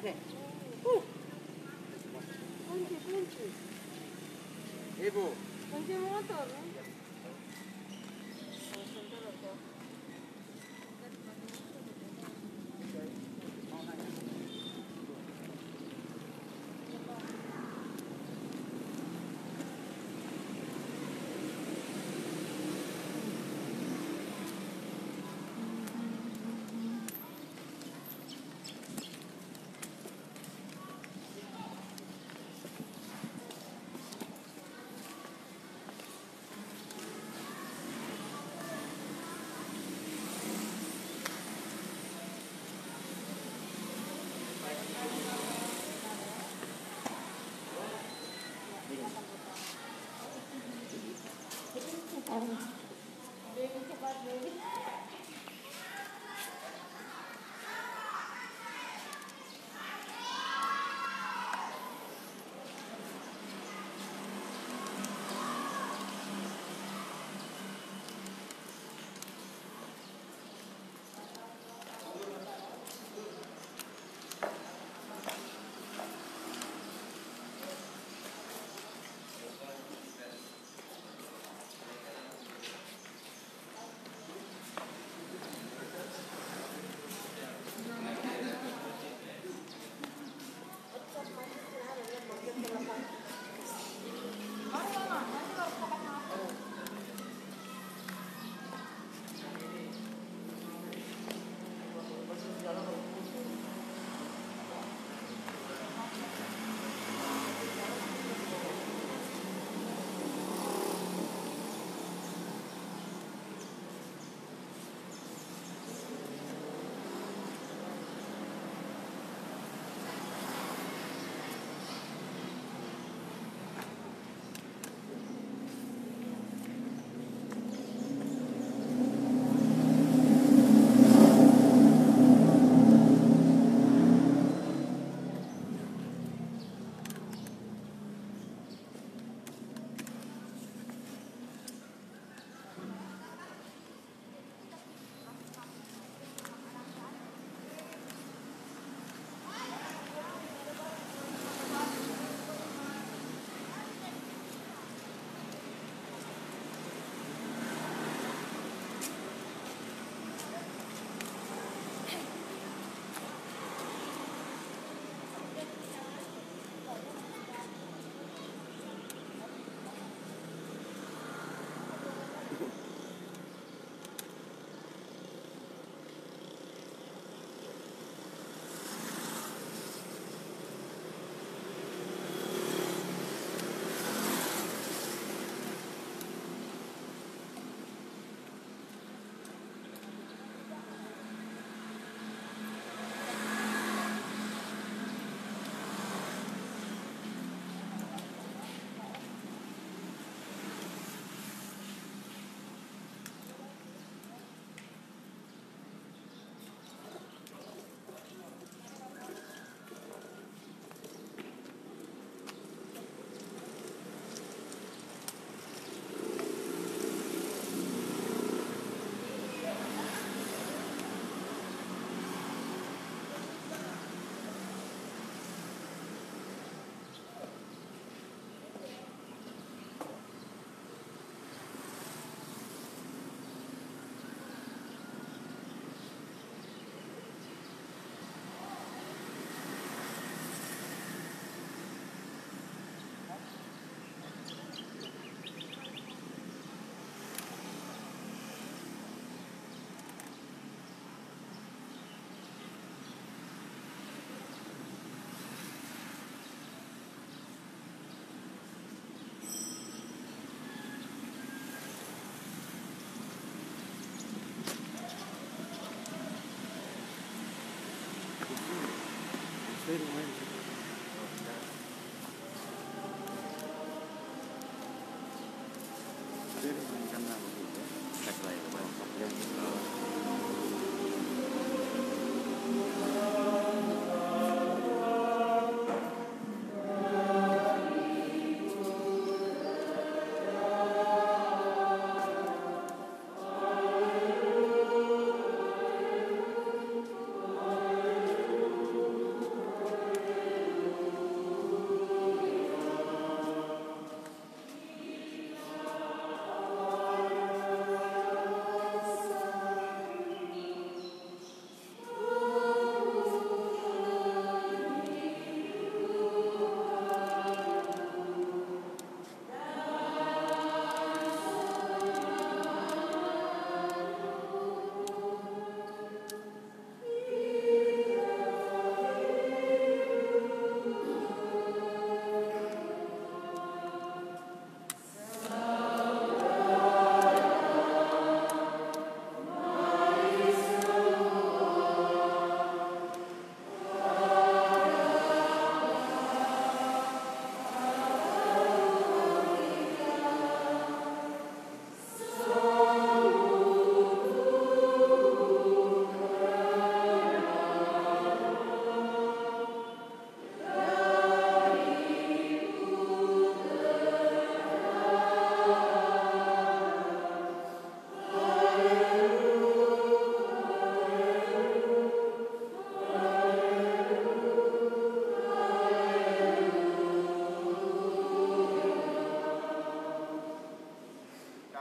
Ada. Kunci. Ibu. Kunci motor.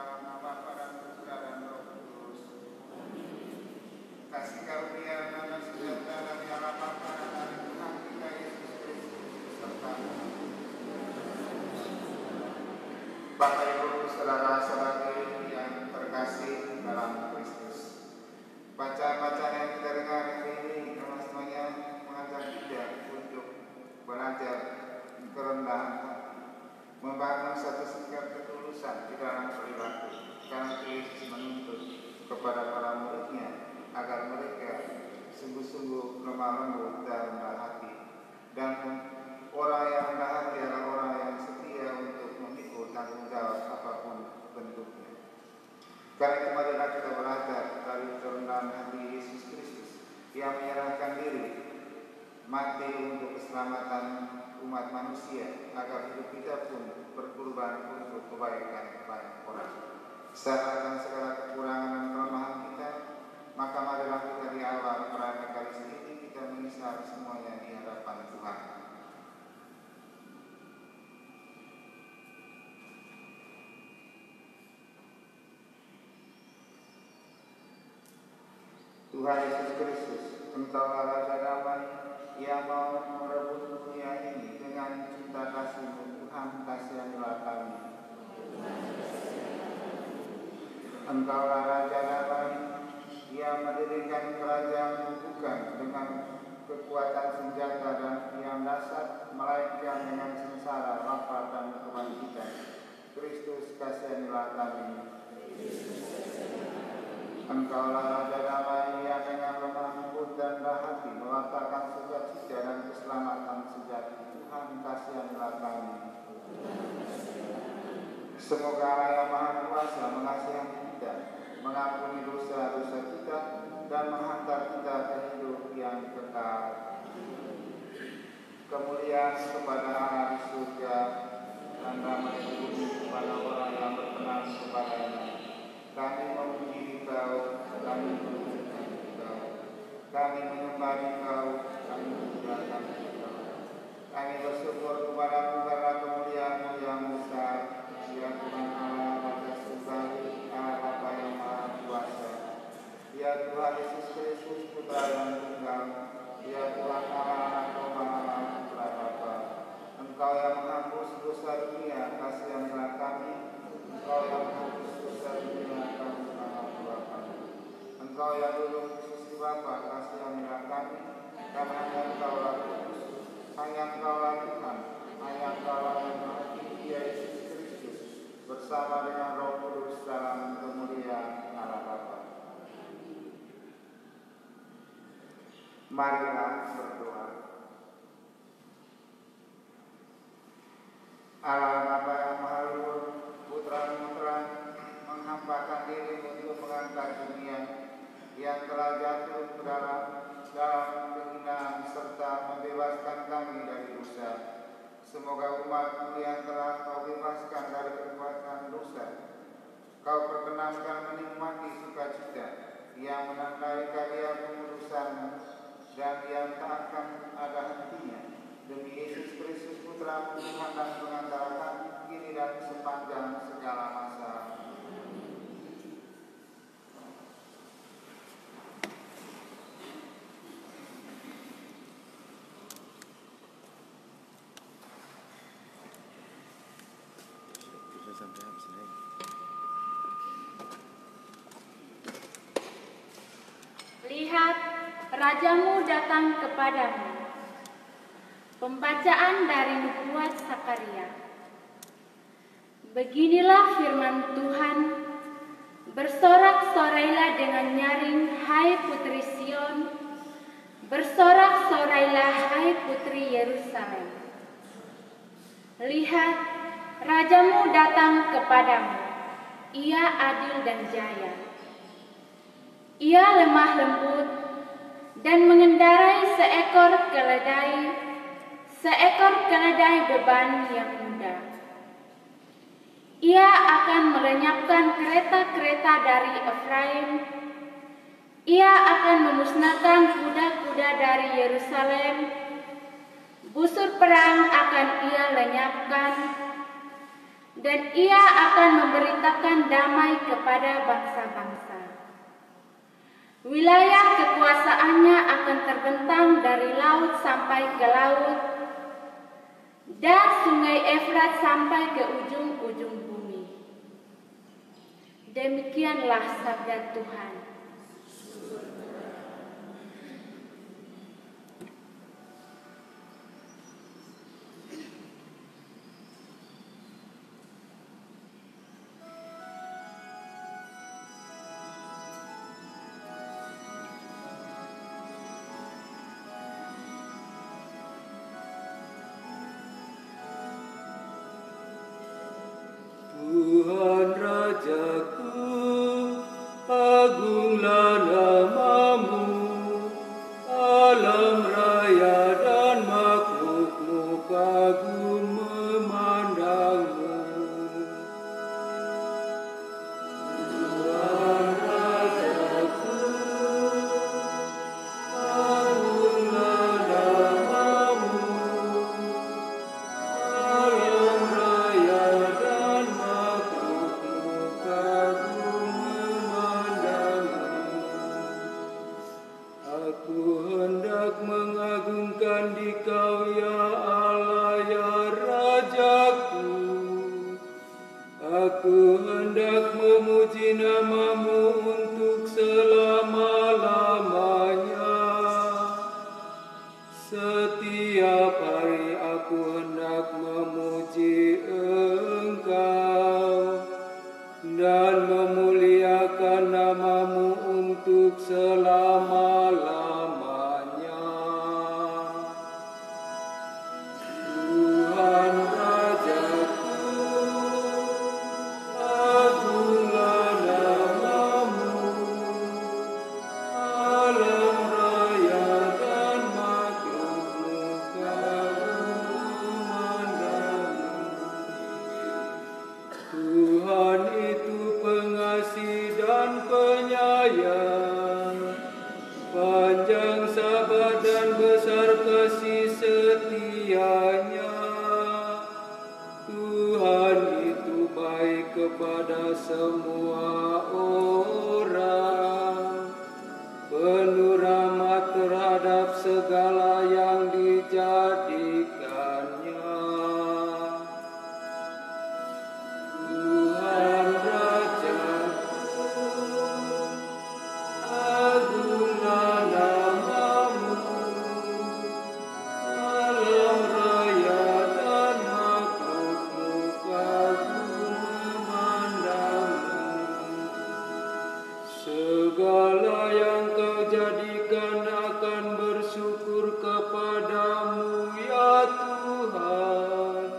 dalam nama Bapa dan Putra dan Roh Kudus. Kasih karunia dan sejahtera dari Allah Bapa dan dari Tuhan kita Yesus Kristus serta Bapak Ibu saudara-saudari yang terkasih dalam Kristus. Bacaan-bacaan yang kita dengar hari ini semuanya mengajak kita untuk belajar kerendahan hati, membangun satu sikap ketulusan di dalam perilaku. Karena Yesus menuntut kepada para muridnya agar mereka sungguh-sungguh lemah lembut dan rendah hati. Dan orang yang rendah hati adalah orang yang setia untuk memikul tanggung jawab apapun bentuknya. Karena itu marilah kita belajar dari kerendahan hati Yesus Kristus yang menyerahkan diri mati untuk keselamatan umat manusia agar hidup kita pun berkorban untuk kebaikan banyak orang. Sedangkan segala kekurangan dan kelemahan kita, maka marilah kita di awal perayaan Ekaristi ini kita menyesal semuanya di hadapan Tuhan. Tuhan Yesus Kristus, Engkaulah Raja Damai yang mau merebut dunia ini dengan cinta kasih-Mu. Tuhan, kasihanilah kami. Engkaulah Raja Damai yang mendirikan kerajaan bukan dengan kekuatan senjata dan yang dasar, melainkan dengan sengsara, lapar dan kebangkitan. Kristus, kasihanilah kami. Engkaulah Raja Damai yang dengan lemah lembut dan rendah hati mewartakan sukacita dan keselamatan sejati. Tuhan, kasihanilah kami. Semoga Allah yang Maha Kuasa mengasihani kita, mengampuni dosa-dosa kita, dan menghantar kita ke hidup yang kekal. Kemuliaan kepada Allah di surga dan damai di bumi kepada orang yang berkenan kepadanya. Kami memuji Engkau, kami memuliakan Engkau, kami menyembah Engkau, kami memuliakan Engkau. Kami bersyukur kepada-Mu karena kemuliaan-Mu yang besar. Ya Tuhan Allah Raja Surgawi, Allah Bapa yang Maha Kuasa. Ya Tuhan Yesus Kristus Putra yang tunggal. Ya Tuhan Allah Anak Tuhan Allah Putra Bapa. Engkau yang menghapus dosa dunia, kasihanilah kami. Engkau yang menghapus dosa dunia, kami mengampuni kami. Engkau yang dulu Yesus Bapa, kasihanilah kami. Karena hanya Engkaulah Kudus, hanya Engkaulah Tuhan, hanya Engkaulah yang Maha Tinggi, Yesus Kristus, bersama dengan Roh Kudus dalam kemuliaan Allah Bapa. Marilah berdoa. Allah Bapa yang Maha Luhur, Putra-Mu telah menghampakan diri untuk mengangkat dunia yang telah jatuh ke dalam kehinaan serta membebaskan kami dari dosa. Semoga umat-Mu yang telah Kau bebaskan dari kekuatan dosa, Kau perkenankan menikmati sukacita yang menandai karya pengudusan-Mu dan yang tak akan ada hentinya. Demi Yesus Kristus Putra-Mu Tuhan dan pengantara kami kini dan sepanjang segala masa. Lihat, Rajamu datang kepadamu. Pembacaan dari Nubuat Sakaria. Beginilah firman Tuhan, bersorak-sorailah dengan nyaring, hai putri Sion, bersorak-sorailah, hai putri Yerusalem. Lihat, Rajamu datang kepadamu, ia adil dan jaya. Ia lemah lembut dan mengendarai seekor keledai beban yang mudah. Ia akan melenyapkan kereta-kereta dari Efraim. Ia akan memusnahkan kuda-kuda dari Yerusalem. Busur perang akan ia lenyapkan, dan ia akan memberitakan damai kepada bangsa-bangsa. Wilayah kekuasaannya akan terbentang dari laut sampai ke laut, dan sungai Efrat sampai ke ujung-ujung bumi. Demikianlah sabda Tuhan. Tuhan Rajaku, agunglah namamu, alam raya dan makhlukmu kagum memandangmu. Tuhan Rajaku, agunglah namamu, alam raya dan makhlukmu kagum memandangmu. Aku hendak mengagungkan Dikau ya Allah ya Rajaku. Aku hendak memuji namamu untuk selama-lamanya. Setiap hari aku hendak memuji Engkau dan memuliakan namamu untuk selama-lamanya. Tuhan Rajaku, agunglah namamu, alam raya dan makhlukmu kagum memandangmu. Tuhan itu pengasih dan penyayang, panjang sabar dan besar kasih setianya. Tuhan itu baik kepada semua orang, penuh rahmat terhadap segala yang dijadikannya. Tuhan Rajaku, agunglah namamu, alam raya dan makhlukmu kagum memandangmu. Segala yang kau jadikan akan bersyukur kepadamu ya Tuhan,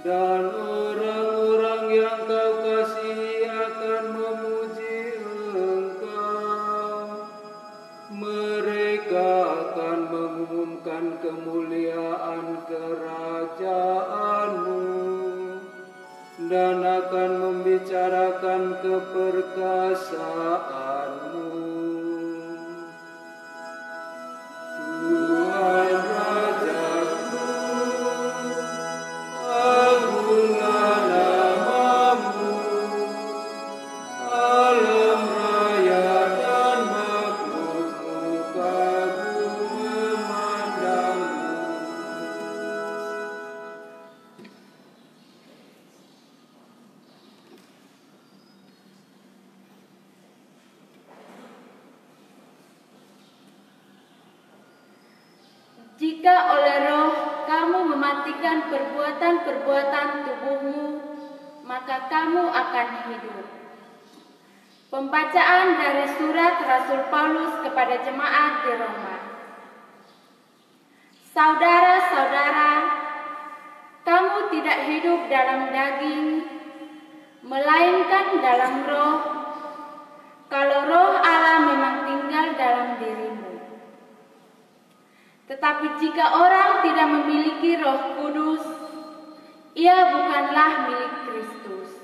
dan orang-orang yang kau kasihi akan memuji Engkau. Mereka akan mengumumkan kemuliaan kerajaanmu dan akan membicarakan keperkasaanmu. Tuhan Rajaku, agunglah namamu, alam raya dan makhlukmu kagum memandangmu. Jika oleh roh kamu mematikan perbuatan-perbuatan tubuhmu, maka kamu akan hidup. Pembacaan dari surat Rasul Paulus kepada jemaat di Roma. Saudara-saudara, kamu tidak hidup dalam daging, melainkan dalam roh, kalau roh Allah memang tinggal dalam dirimu. Tetapi jika orang tidak memiliki Roh Kudus, ia bukanlah milik Kristus.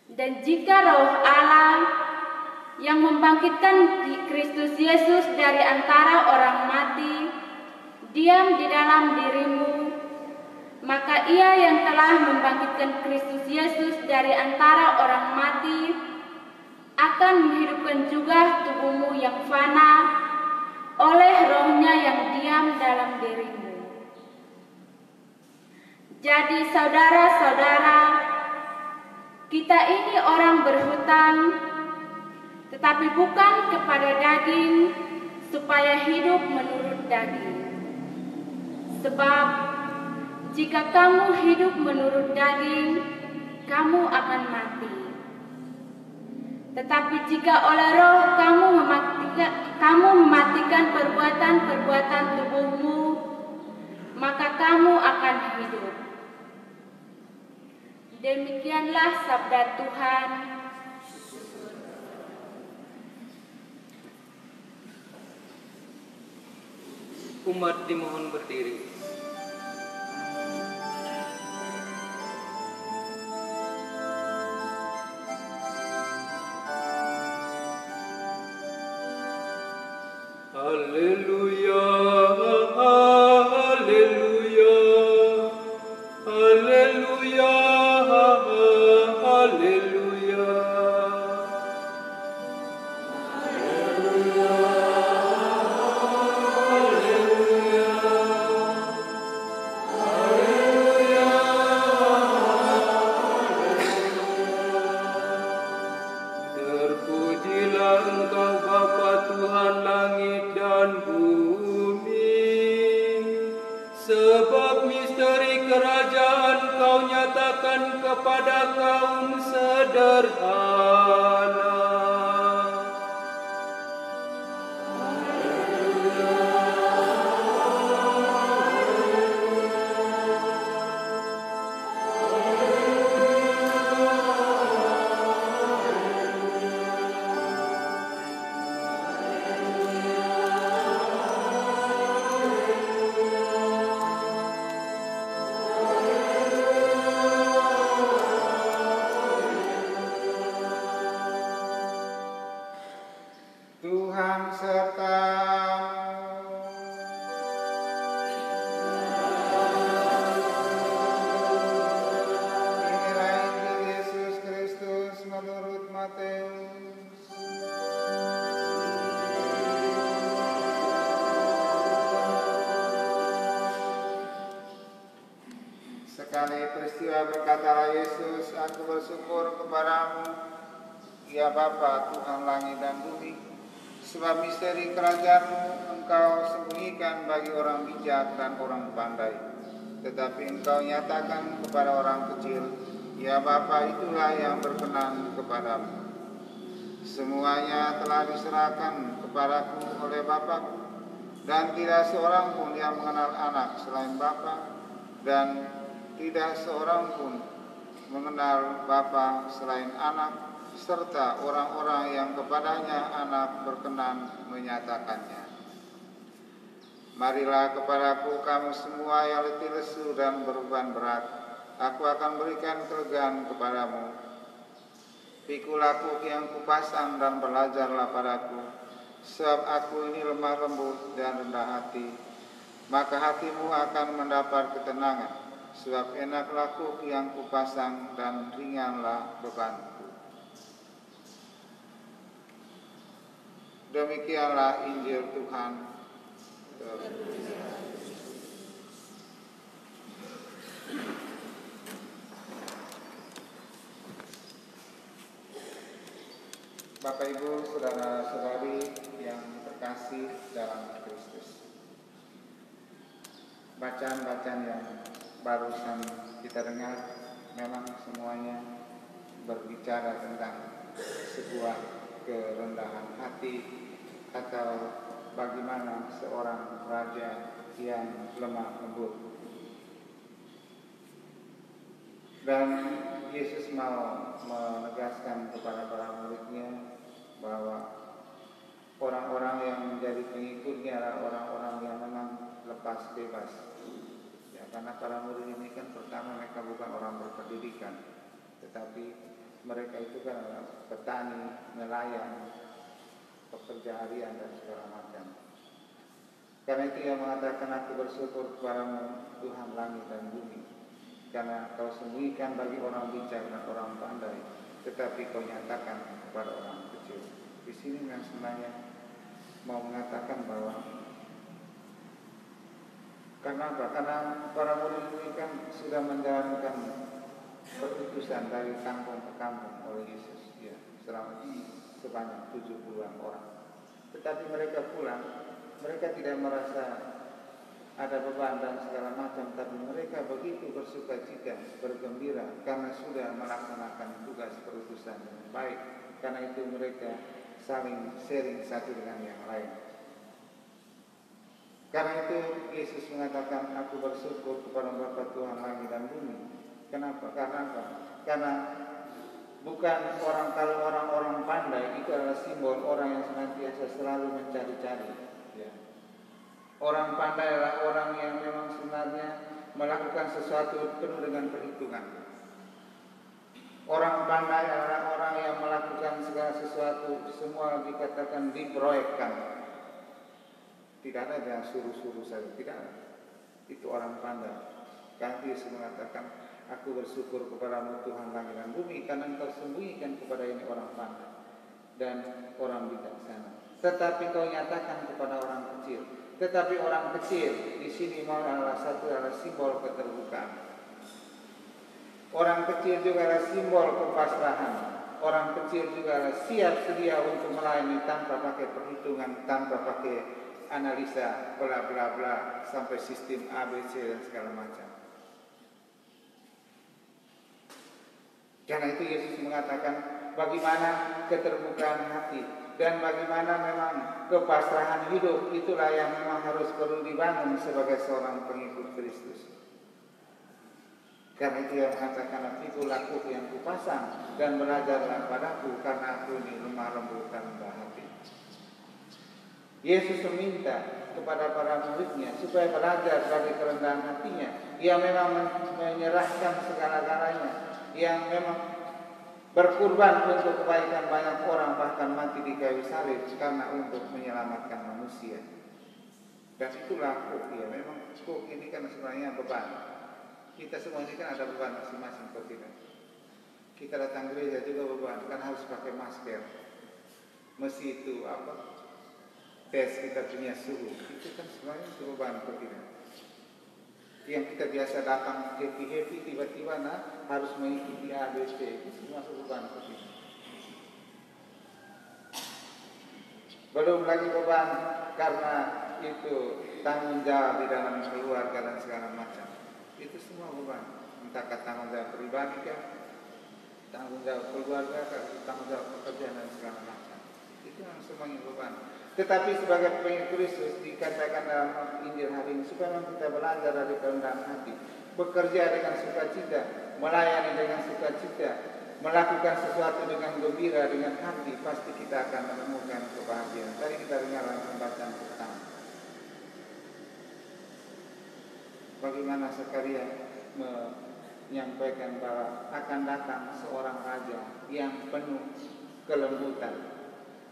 Dan jika Roh Allah yang membangkitkan Kristus Yesus dari antara orang mati diam di dalam dirimu, maka Ia yang telah membangkitkan Kristus Yesus dari antara orang mati akan menghidupkan juga tubuhmu yang fana oleh Roh-Nya yang diam dalam dirimu. Jadi saudara-saudara, kita ini orang berhutang, tetapi bukan kepada daging, supaya hidup menurut daging. Sebab jika kamu hidup menurut daging, kamu akan mati. Tetapi jika oleh Roh kamu mematikan perbuatan-perbuatan tubuhmu, maka kamu akan hidup. Demikianlah sabda Tuhan. Umat dimohon berdiri. Haleluya, haleluya, haleluya, haleluya. Terpujilah Engkau Bapa Tuhan langit dan bumi, sebab misteri kerajaan Kau nyatakan kepada kaum sederhana. Tuhan sertamu. Inilah Injil Yesus Kristus menurut Matius. Sekali peristiwa berkatalah Yesus, "Aku bersyukur kepadamu, ya Bapa Tuhan langit dan bumi, sebab misteri kerajaan-Mu Engkau sembunyikan bagi orang bijak dan orang pandai, tetapi Engkau nyatakan kepada orang kecil. Ya Bapa, itulah yang berkenan kepadamu. Semuanya telah diserahkan kepadaku oleh Bapa-Ku, dan tidak seorang pun yang mengenal anak selain Bapa, dan tidak seorang pun mengenal Bapa selain anak, serta orang-orang yang kepadanya anak berkenan menyatakannya. Marilah kepadaku kamu semua yang letih lesu dan berbeban berat, aku akan berikan kelegaan kepadamu. Pikulah aku yang kupasang dan belajarlah padaku, sebab aku ini lemah lembut dan rendah hati, maka hatimu akan mendapat ketenangan, sebab enaklah kuk yang kupasang dan ringanlah bebanku." Demikianlah Injil Tuhan. Bapak Ibu, saudara-saudari yang terkasih dalam Kristus, bacaan-bacaan yang barusan kita dengar memang semuanya berbicara tentang sebuah kerendahan hati, atau bagaimana seorang raja yang lemah lembut. Dan Yesus mau menegaskan kepada para murid-Nya bahwa orang-orang yang menjadi pengikut-Nya adalah orang-orang yang memang lepas bebas. Ya, karena para murid ini kan pertama mereka bukan orang berpendidikan, tetapi mereka itu kan adalah petani, nelayan, pekerja harian dan segala macam. Karena itu yang mengatakan, "Aku bersyukur kepadamu Tuhan langit dan bumi." karena kau sembunyikan bagi orang bijak dan orang pandai, tetapi kau nyatakan kepada orang kecil. Di sini yang sebenarnya mau mengatakan bahwa karena apa? Karena para murid ini kan sudah menjalankan perutusan dari kampung ke kampung oleh Yesus, ya, selama sebanyak 70 orang. Tetapi mereka pulang, mereka tidak merasa ada beban dan segala macam, tapi mereka begitu bersukacita, bergembira karena sudah melaksanakan tugas perutusan dengan baik. Karena itu mereka saling sharing satu dengan yang lain. Karena itu Yesus mengatakan, aku bersyukur kepada Bapa Tuhan langit dan bumi. Kenapa? Karena apa? Karena bukan kalau orang-orang pandai itu adalah simbol orang yang senantiasa selalu mencari-cari. Ya. Orang pandai adalah orang yang memang sebenarnya melakukan sesuatu penuh dengan perhitungan. Orang pandai adalah orang yang melakukan segala sesuatu, semua dikatakan diproyekkan. Tidak ada yang suruh-suruh saja, tidak ada. Itu orang pandai. Karena Yesus mengatakan, aku bersyukur kepadamu Tuhan langit dan bumi, karena engkau sembunyikan kepada ini orang pandai dan orang bijaksana. Tetapi kau nyatakan kepada orang kecil. Tetapi orang kecil di sini adalah simbol keterbukaan. Orang kecil juga adalah simbol kepasrahan. Orang kecil juga adalah siap sedia untuk melayani tanpa pakai perhitungan, tanpa pakai analisa bla bla bla sampai sistem ABC dan segala macam. Karena itu Yesus mengatakan bagaimana keterbukaan hati dan bagaimana memang kepasrahan hidup, itulah yang memang harus perlu dibangun sebagai seorang pengikut Kristus. Karena itu yang mengatakan, itulah laku yang kupasang dan belajarlah padaku, karena aku ini lemah lembut dan rendah hati. Yesus meminta kepada para muridnya supaya belajar dari kerendahan hatinya. Ia memang menyerahkan segala-galanya, yang memang berkorban untuk kebaikan banyak orang, bahkan mati di kayu salib karena untuk menyelamatkan manusia. Dan itulah kok, ya memang kok ini kan sebenarnya beban. Kita semua ini kan ada beban masing-masing, kok tidak. Kita datang gereja juga beban, kan harus pakai masker. Mesti itu apa? Tes kita punya suhu, itu kan sebenarnya beban, kok tidak. Yang kita biasa datang happy-happy, tiba-tiba harus mengikuti ABC, itu semua beban, kok tidak. Belum lagi beban karena itu tanggung jawab di dalam keluarga dan segala macam. Itu semua beban. Entah tanggung jawab pribadi kah, tanggung jawab keluarga kah, tanggung jawab pekerjaan dan segala macam. Itu semuanya beban. Tetapi sebagai pengikut Kristus dikatakan dalam Injil hari ini supaya kita belajar dari kerendahan hati, bekerja dengan sukacita, melayani dengan sukacita, melakukan sesuatu dengan gembira, dengan hati, pasti kita akan menemukan kebahagiaan. Tadi kita dengar pembacaan pertama. Bagaimana Zakaria menyampaikan bahwa akan datang seorang raja yang penuh kelembutan.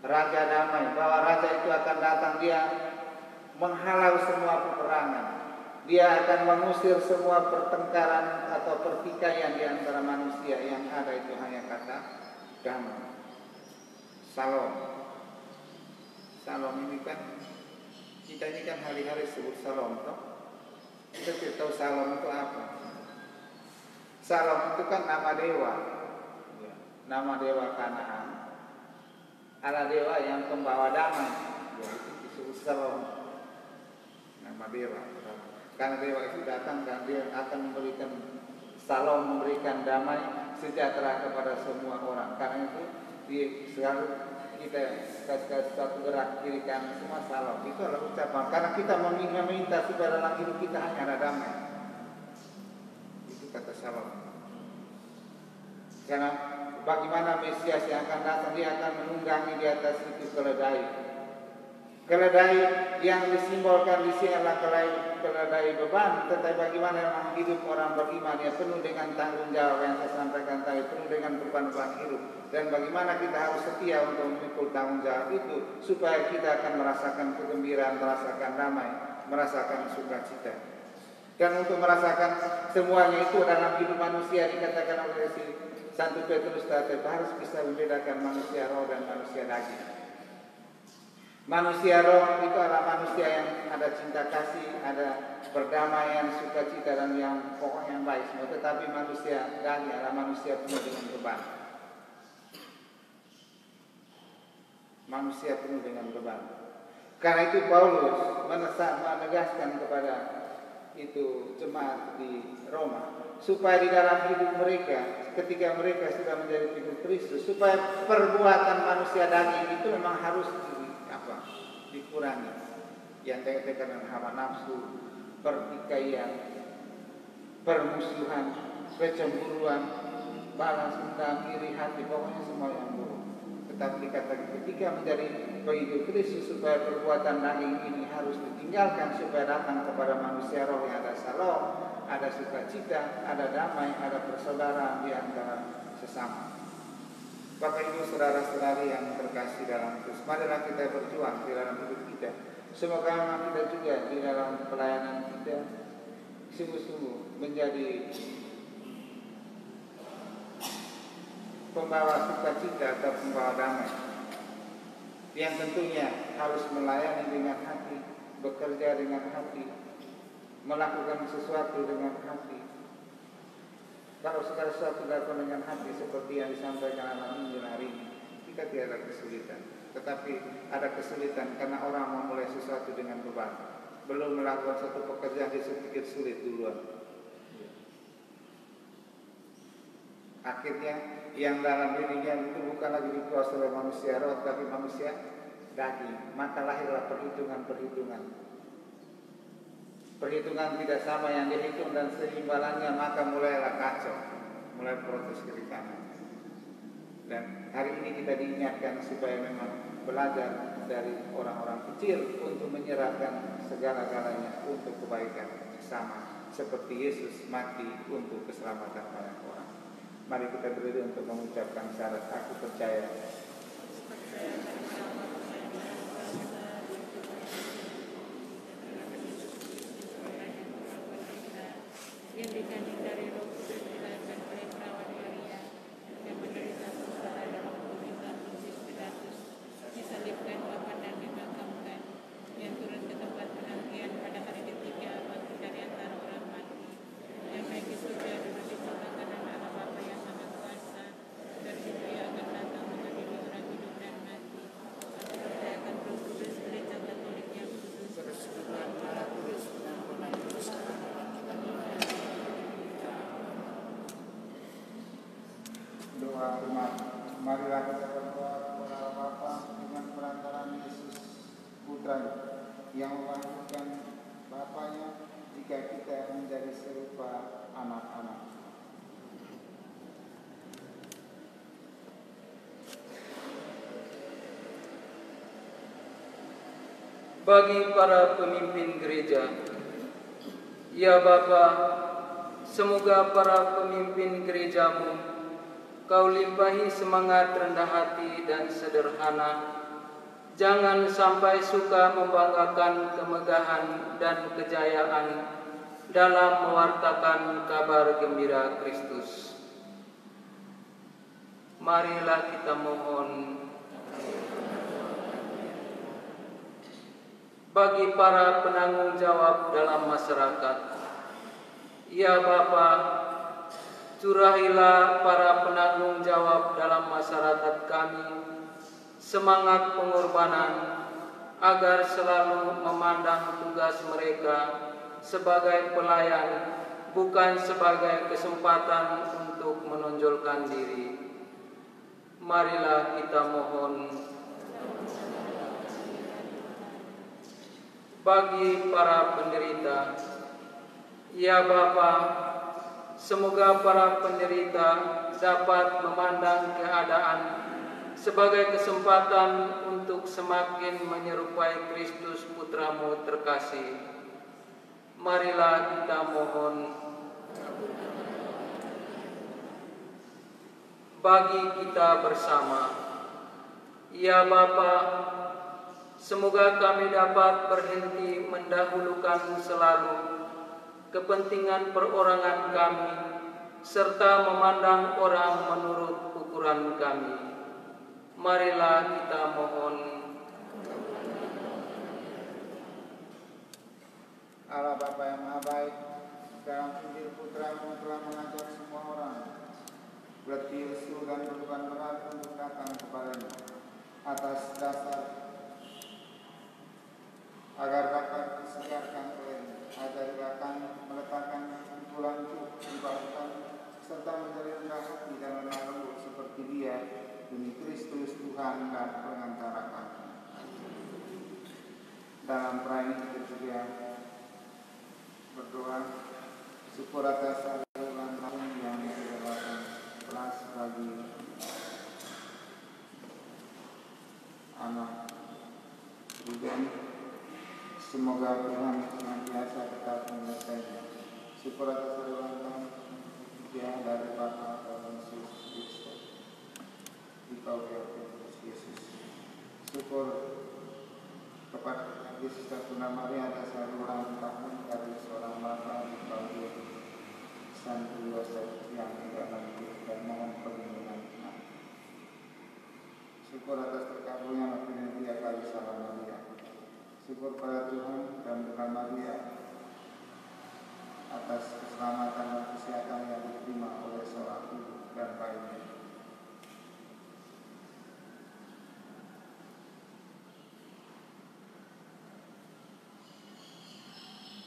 Raja damai, bahwa raja itu akan datang, dia menghalau semua peperangan. Dia akan mengusir semua pertengkaran atau pertikaian di antara manusia. Yang ada itu hanya kata damai. Salam. Salam ini kan, kita ini kan hari-hari sebut salam, toh? Kita tidak tahu salam itu apa. Salam itu kan nama dewa. Nama dewa Kanaan. Ala dewa yang pembawa damai, ya, itu disebut salam. Nama dewa. Karena dewa itu datang dan dia akan memberikan salam, memberikan damai sejahtera kepada semua orang. Karena itu selalu kita kasih satu gerak kiri kanan semua salam. Itu adalah ucapan. Karena kita meminta supaya dalam hidup kita hanya ada damai. Itu kata salam. Karena bagaimana Mesias yang akan datang, dia akan menunggangi di atas itu keledai. Keledai yang disimbolkan di sini adalah keledai beban, tetapi bagaimana memang hidup orang beriman yang penuh dengan tanggung jawab yang saya sampaikan tadi, penuh dengan beban-beban hidup. Dan bagaimana kita harus setia untuk memikul tanggung jawab itu, supaya kita akan merasakan kegembiraan, merasakan damai, merasakan sukacita. Dan untuk merasakan semuanya itu dalam hidup manusia, dikatakan oleh si Santo Petrus tadi, harus bisa membedakan manusia roh dan manusia daging. Manusia roh itu adalah manusia yang ada cinta kasih, ada perdamaian, sukacita, dan yang pokoknya yang baik semua. Tetapi manusia daging adalah manusia penuh dengan beban. Manusia penuh dengan beban. Karena itu Paulus menegaskan kepada itu jemaat di Roma, supaya di dalam hidup mereka, ketika mereka sudah menjadi pengikut Kristus, supaya perbuatan manusia daging itu memang harus dikurangi. Yang terkait dengan hawa nafsu, pertikaian, permusuhan, kecemburuan, balas dendam, iri hati, pokoknya semua yang buruk. Tetapi dikatakan ketika menjadi pengikut Kristus, supaya perbuatan daging ini harus ditinggalkan, supaya datang kepada manusia roh yang ada shalom, ada sukacita, ada damai, ada persaudaraan di antara sesama. Bapak Ibu saudara-saudari yang terkasih dalam Kristus, marilah kita berjuang di dalam hidup kita. Semoga kita juga di dalam pelayanan kita sungguh-sungguh menjadi pembawa sukacita atau pembawa damai, yang tentunya harus melayani dengan hati, bekerja dengan hati, melakukan sesuatu dengan hati. Kalau segala sesuatu dilakukan dengan hati seperti yang disampaikan dalam Injil hari ini, kita tidak ada kesulitan. Tetapi ada kesulitan karena orang memulai sesuatu dengan beban, belum melakukan satu pekerjaan dia pikir sulit duluan. Akhirnya yang dalam dirinya itu bukan lagi dikuasai oleh manusia roh, tapi manusia daging. Maka lahirlah perhitungan. Perhitungan tidak sama yang dihitung dan seimbalannya, maka mulailah kacau, mulai protes kiri kanan. Dan hari ini kita diingatkan supaya memang belajar dari orang-orang kecil untuk menyerahkan segala-galanya untuk kebaikan sesama, seperti Yesus mati untuk keselamatan banyak orang. Mari kita berdiri untuk mengucapkan syarat aku percaya. Yang dikandung dari Roh Kudus dilahirkan oleh perawan Maria, yang menderita sengsara dalam pemerintahan Pontius Pilatus, disalibkan, wafat dan dimakamkan, yang turun ke tempat penantian pada hari ketiga, bangkit dari antara orang mati, yang naik ke surga duduk di sebelah kanan Allah Bapa yang Maha Kuasa, dan itu ia akan datang mengadili orang hidup dan mati. Aku percayakan Roh Kudus, Gereja Katolik yang kudus, persekutuan darah kudus, pengampunan dosa. Doa umat, marilah kita berdoa kepada Bapa dengan perantaraan Yesus Putranya yang membangkitkan Bapanya, jika kita menjadi serupa anak-anak. Bagi para pemimpin gereja, ya Bapa, semoga para pemimpin gerejamu Kau limpahi semangat rendah hati dan sederhana. Jangan sampai suka membanggakan kemegahan dan kejayaan dalam mewartakan kabar gembira Kristus. Marilah kita mohon bagi para penanggung jawab dalam masyarakat. Ya Bapa, curahilah para penanggung jawab dalam masyarakat kami semangat pengorbanan agar selalu memandang tugas mereka sebagai pelayan, bukan sebagai kesempatan untuk menonjolkan diri. Marilah kita mohon bagi para penderita. Ya Bapa, semoga para penderita dapat memandang keadaan sebagai kesempatan untuk semakin menyerupai Kristus Putramu terkasih. Marilah kita mohon bagi kita bersama. Ya Bapa, semoga kami dapat berhenti mendahulukan selalu kepentingan perorangan kami, serta memandang orang menurut ukuran kami. Marilah kita mohon. Allah Bapa yang Maha Baik, dalam Injil Putra-Mu telah mengajar semua orang letih, lesu, dan beban berat untuk datang kepada-Mu atas dasar agar dapat disegarkan oleh-Mu, agar akan meletakkan kumpulan di bawah serta menjadi rendah hati dan lemah lembut seperti Dia demi Kristus Tuhan dan pengantara kami. Dalam perayaan kita juga berdoa syukur atas ulang tahun yang ke-18 bagi anak Ruben. Semoga Tuhan senantiasa tetap menyertainya. Syukur atas ulang tahun dia dari Bapa Yesus Kristus di Kristus Yesus. Syukur kepada Yesus dan Maria atas ulang tahun dari seorang Bapa di Santo Yosef yang tidak lagi dan mohon perlindungan. Syukur atas terkabulnya dia kali salam Maria. Syukur pada Tuhan dan Tuhan Maria atas keselamatan dan kesehatan yang diterima oleh seorang ibu dan bayinya.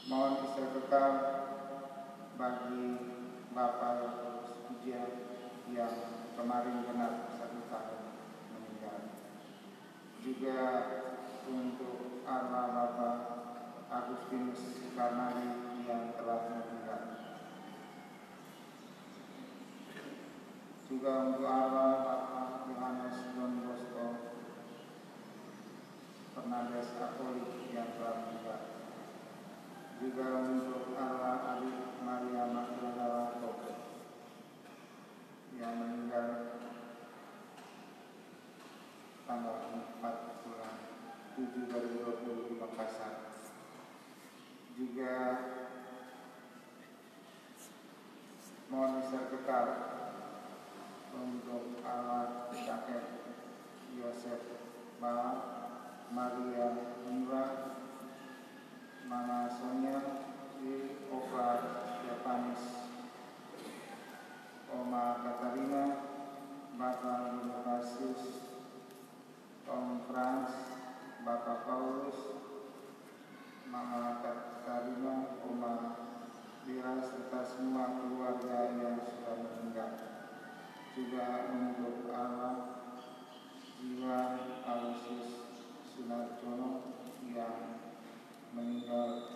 Mohon Israel kekal bagi Bapak Yakobus Puja yang kemarin benar 1 tahun meninggal. Juga untuk arwah Bapak Agustinus Karnari yang telah meninggal. Juga untuk arwah Bapak Yohanes Don Bosco Fernandes Apoli yang telah meninggal. Juga untuk arwah adik Maria Magdalena yang meninggal tanggal 4 bulan 7 2020 di Makassar. Juga mohon bisa kekal untuk arwah kakek Yosef Bala, Maria Mira, Mama Sonia, Opa Stefanus, Oma Katarina, Bapak Bonifasius, Om Frans, Bapak Paulus, Mama Katarina, Oma Dira, serta semua keluarga yang sudah meninggal. Juga untuk arwah jiwa Alusius Sunarjono yang meninggal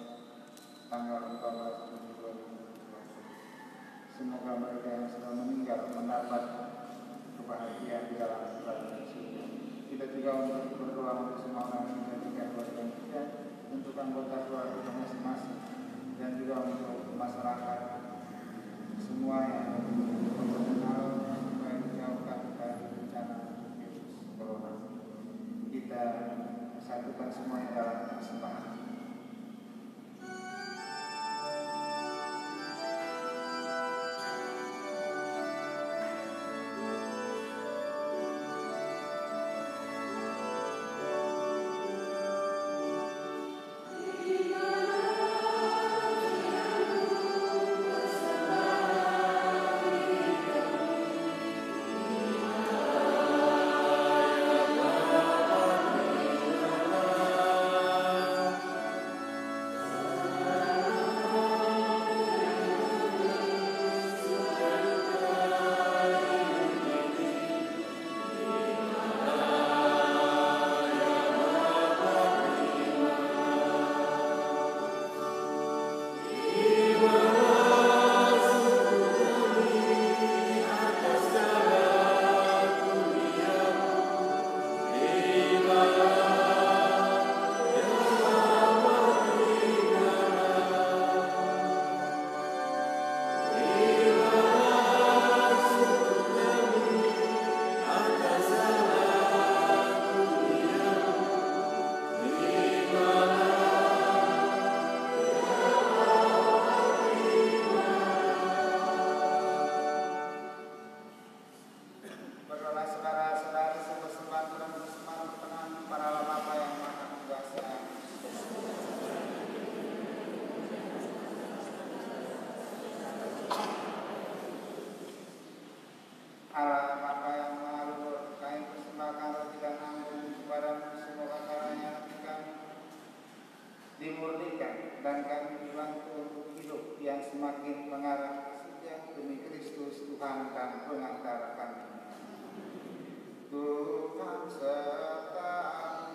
tanggal 14 Juni 2020. Semoga mereka yang sudah meninggal mendapat kebahagiaan di dalam kerajaan surga. Kita juga untuk berdoa untuk semua orang yang menjadikan keluarga kita, untuk anggota keluarga masing-masing, dan juga untuk masyarakat semua yang mengenal supaya dijauhkan dari bencana virus corona. Kita satukan semuanya dalam persembahan. Tuhan dan pengantara kami. Tuhan sertamu.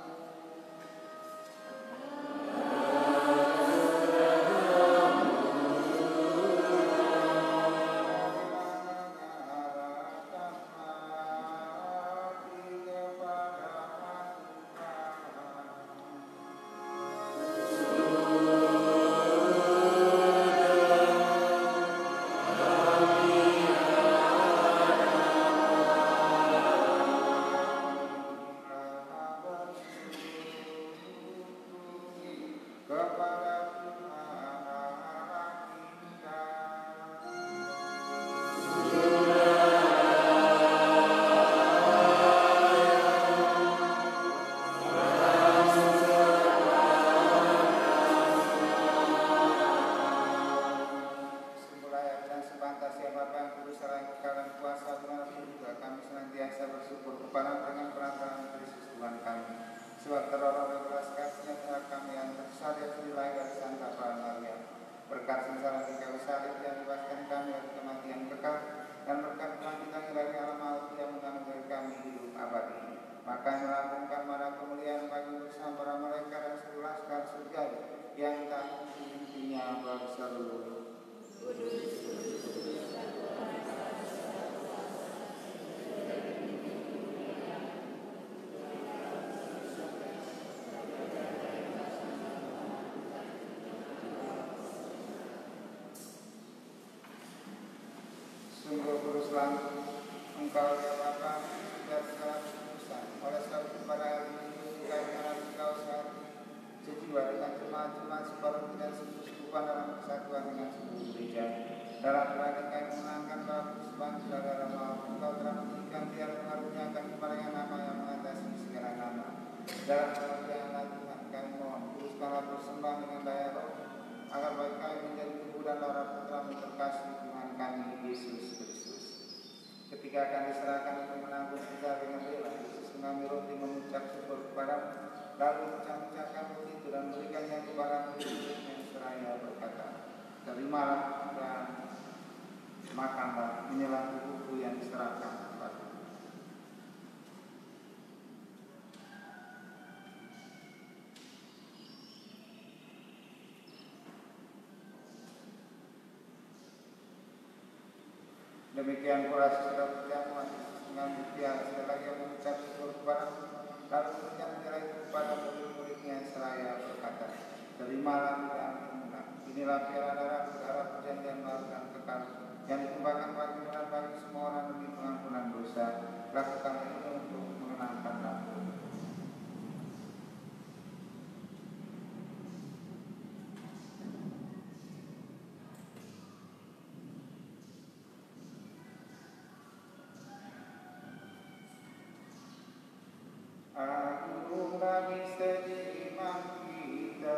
Sungguh kuruslah Engkau ya Bapa dan segala keputusan. Oleh sebab itu pada hari ini kami mengenal Engkau sejiwa dengan jemaat-jemaat separuh dan sekutuan dalam kesatuan dengan seluruh gereja. Dalam berani kami mengenangkan bahwa persembahan saudara maaf Engkau telah memberikan biar mengaruniakan kepadanya nama yang mengatasi segala nama. Dalam pengertian Tuhan kami mohon kuruskanlah persembahan dengan daya roh agar bagi kami menjadi tubuh dan darah putra terkasih Tuhan kami Yesus Kristus. Ketika akan diserahkan untuk menanggung kita dengan rela, Yesus mengambil roti mengucap syukur kepadamu, lalu mengucapkan roti itu dan memberikannya kepada murid-murid yang seraya berkata, terimalah dan makanlah, inilah tubuhku yang diserahkan kepadamu. Demikian pula sesudah perjamuan dengan buktian sekali lagi yang mengucap syukur kepadamu, lalu memberikan piala itu kepada murid-muridnya yang seraya berkata, terimalah dan minumlah, inilah piala darah perjanjian baru dan kekal yang ditumpahkan bagimu dan bagi semua orang demi pengampunan dosa. Lakukan ini untuk mengenangkan aku. Agunglah misteri iman kita.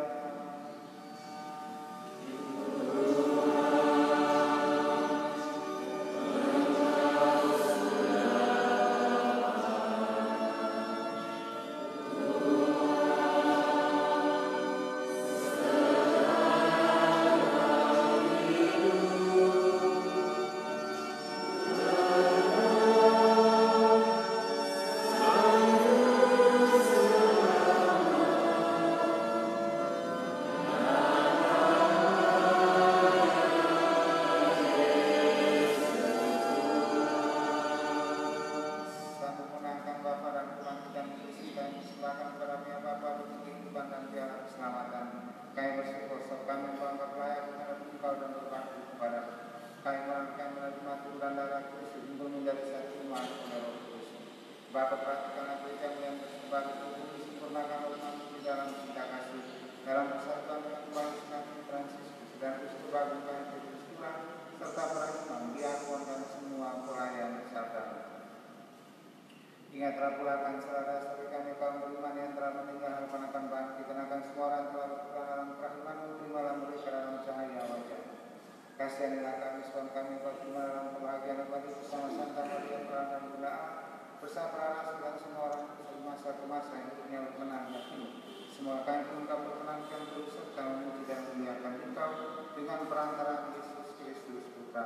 Bapa perhatikanlah gereja yang tersebar di tubuh, sempurnakan umat di dalam cinta kasih, dalam persatuan dengan Tuhan Kami Fransiskus dan Kristus Agung Kami Petrus Tuhan, serta para imam, diakon dan semua pelayan serta. Ingatlah pula akan saudara-saudara kami kaum beriman yang telah meninggal harapan akan bangkit, dan akan semua orang telah berpulang dalam kerahiman, terimalah mereka dalam cahaya wajah. Kasihanilah kami, Tuhan kami, berterima dalam kebahagiaan abadi bersama Santa Maria Peran dan Bunda bersama para rasul dan semua orang dari masa ke masa hidupnya berkenan ini. Semua kami pun kau perkenankan terus serta memuji dan memuliakan Engkau dengan perantaraan Yesus Kristus Putra.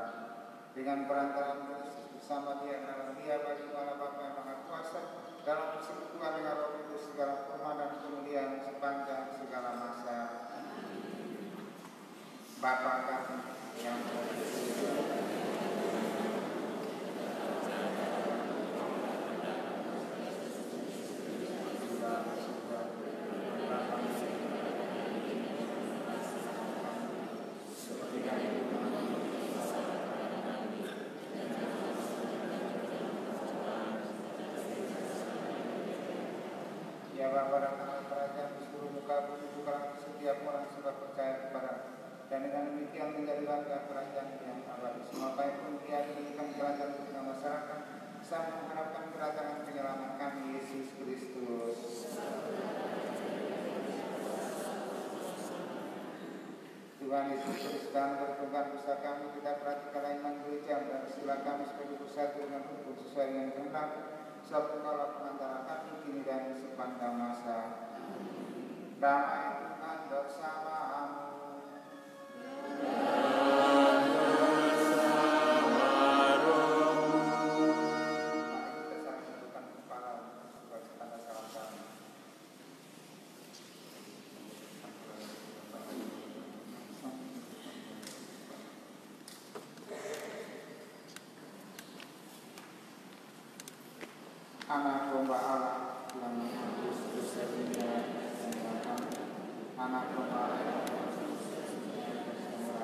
dengan perantaraan Kristus bersama Dia dalam Dia bagi Allah Bapa yang Maha Kuasa dalam persekutuan dengan Roh Kudus segala hormat dan kemuliaan sepanjang segala masa. Bapa kami yang berada di surga, ya Bapa, datanglah kerajaan di seluruh muka bumi, bukalah setiap orang sudah percaya kepada dan dengan demikian menjadi bangga kerajaan yang abadi. Semua baik pun dia diberikan kerajaan di tengah masyarakat sampai mengharapkan kedatangan penyelamat kami Yesus Kristus. Tuhan Yesus Kristus dan berkenan dosa kami, kita perhatikan iman gereja dan sila kami sebagai bersatu dengan hukum sesuai dengan kehendak sebab Engkaulah pengantara kami kini dan sepanjang masa. Damai Tuhan bersamamu. Mari kita saling tundukkan kepala sebagai tanda salam kami. Anak domba Allah yang menghapus dosa dunia dan bangsa, anak domba Allah yang menghapus dosa dunia dan bangsa,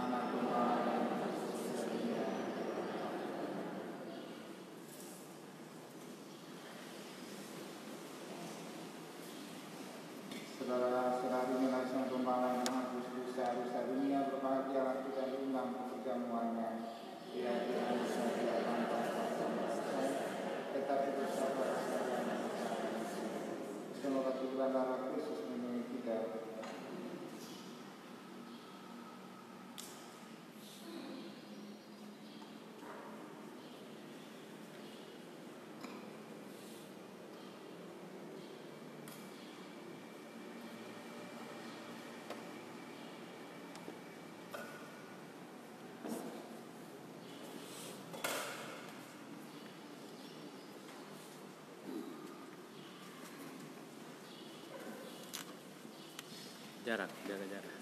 anak domba Allah yang menghapus dosa dunia dan bangsa. Saudara-saudari nilai sang domba Allah yang menghapus dosa dunia, berbahagialah kita diundang ke perjamuannya. Ia tidak bisa dilakukan tetapi bersabar selama semoga Tuhan darah Kristus memenuhi kita. Jarak, jaga jarak.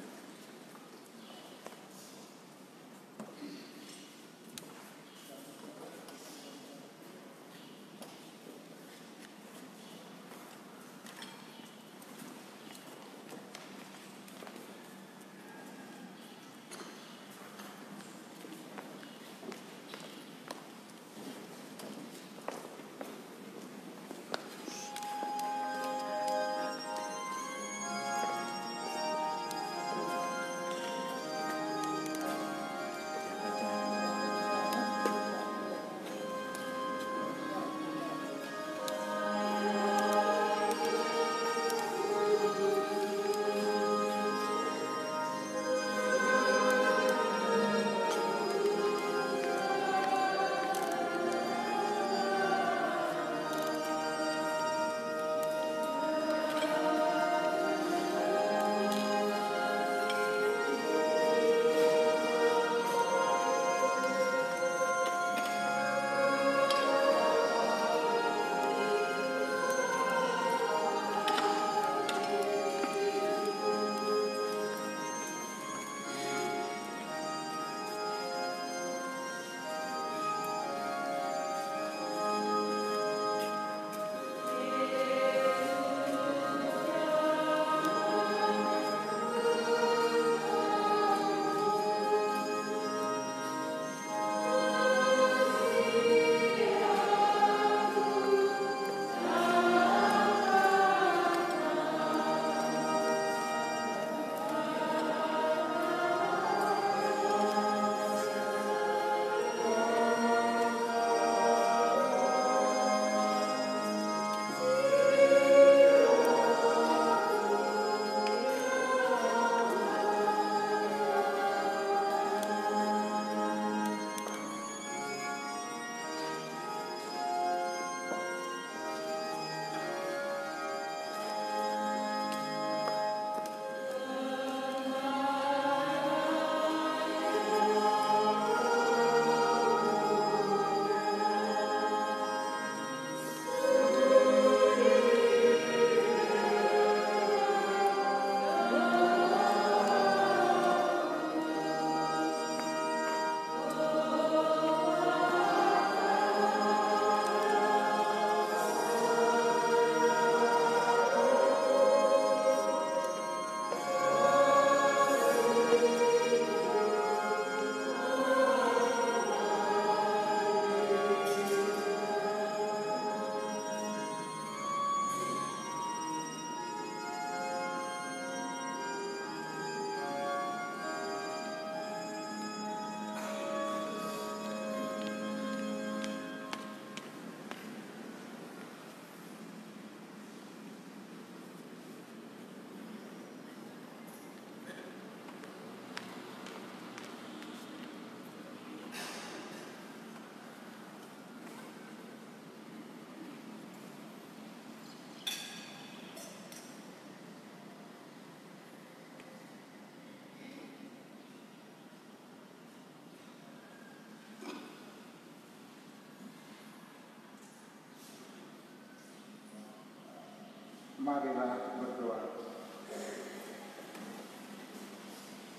Marilah berdoa.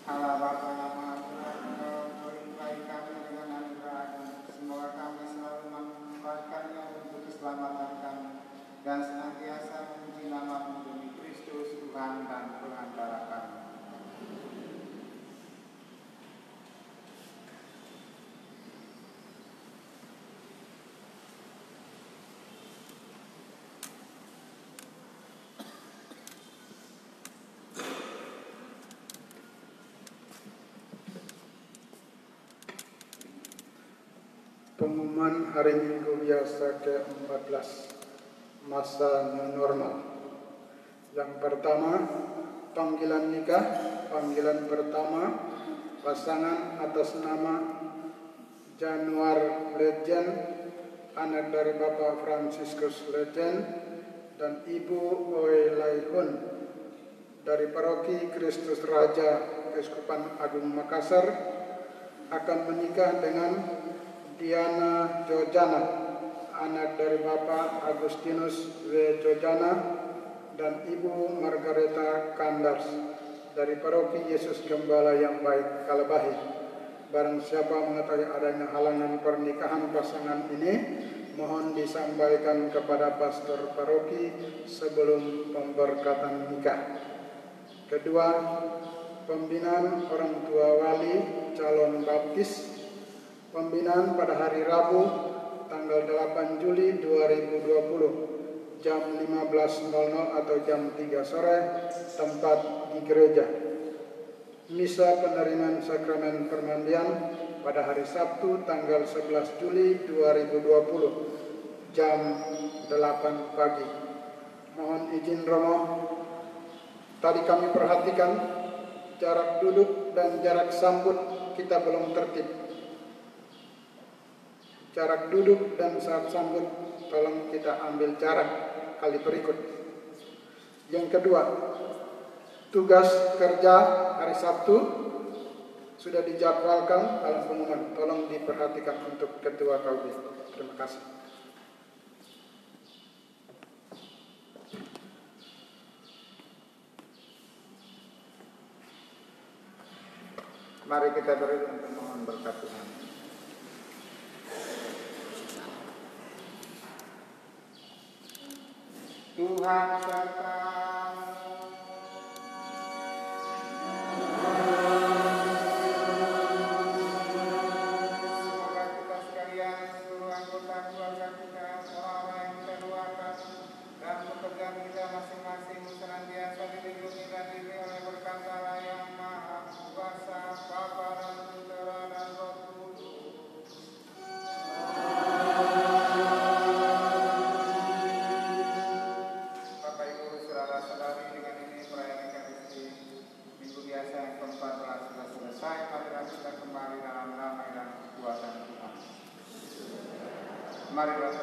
Allah Bapa yang Maha Kuasa, Engkau berlimpahi kami dengan anugerah-Mu. Semoga kami selalu memanfaatkannya untuk keselamatan kami dan senantiasa memuji nama-Mu demi Kristus Tuhan dan Perantara kami. Pengumuman hari Minggu biasa ke-14, masa new normal. Yang pertama, panggilan nikah. Panggilan pertama, pasangan atas nama Januar Legend, anak dari Bapak Franciscus Legend dan Ibu Oi Laihun dari Paroki Kristus Raja Keuskupan Agung Makassar, akan menikah dengan Diana Jojana, anak dari Bapak Agustinus W. Jojana dan Ibu Margareta Kandars dari Paroki Yesus Gembala yang Baik Kalabahi. Barang siapa mengetahui adanya halangan pernikahan pasangan ini, mohon disampaikan kepada pastor paroki sebelum pemberkatan nikah. Kedua, pembinaan orang tua wali calon baptis. Pembinaan pada hari Rabu tanggal 8 Juli 2020 jam 15.00 atau jam 3 sore, tempat di gereja. Misa penerimaan sakramen permandian pada hari Sabtu tanggal 11 Juli 2020 jam 8 pagi. Mohon izin romo, tadi kami perhatikan jarak duduk dan jarak sambut kita belum tertib. Jarak duduk dan saat sambut tolong kita ambil jarak kali berikut. Yang kedua, tugas kerja hari Sabtu sudah dijadwalkan dalam pengumuman. Tolong diperhatikan untuk Ketua KUB. Terima kasih. Mari kita beri untuk mohon berkat Tuhan. Tuhan sertamu. Semoga kita sekalian, seluruh anggota keluarga kita, orang-orang yang kita doakan dan pekerjaan kita masing-masing senantiasa dilindungi dan diberi oleh berkat Allah yang Maha Kuasa, Bapa dan Putra dan Roh Kudus. Bapak Ibu saudara-saudari, dengan ini perayaan Ekaristi Minggu biasa yang ke-14 sudah selesai. Marilah kita kembali dalam damai dan kekuatan Tuhan. Marilah